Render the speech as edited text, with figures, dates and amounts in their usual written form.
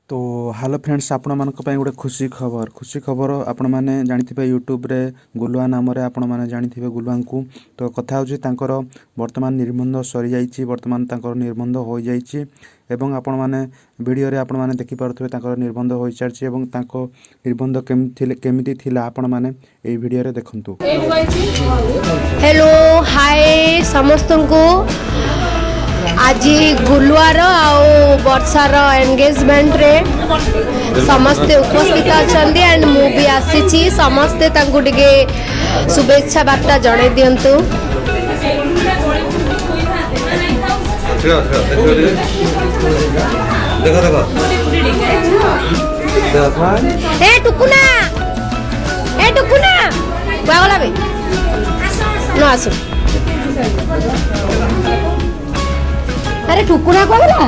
तो hello friends आपण मानक पई गोटे खुशी खबर आपण माने जानिथिबे यूट्यूब रे गुलुआ नाम रे आपण माने जानिथिबे गुलुआ को। तो कथा होची तांकर वर्तमान निर्बंध सरी जाईची, वर्तमान तांकर निर्बंध हो जाईची एवं आपण माने वीडियो रे आपण माने देखि पारुथबे तांकर निर्बंध होई चारची एवं तांको निर्बंध केमिति थिला आपण माने ए वीडियो रे देखंतु। हेलो हाय समस्त को आज गुलुआर आउ वर्षार एंगेजमेंट रे समस्ते उपस्थित अच्छा एंड मु भी आसी समस्ते टिके शुभेच्छा वार्ता जड़े दिंतु। टुकुना बागला बे न आसु अरे टुकुना कहला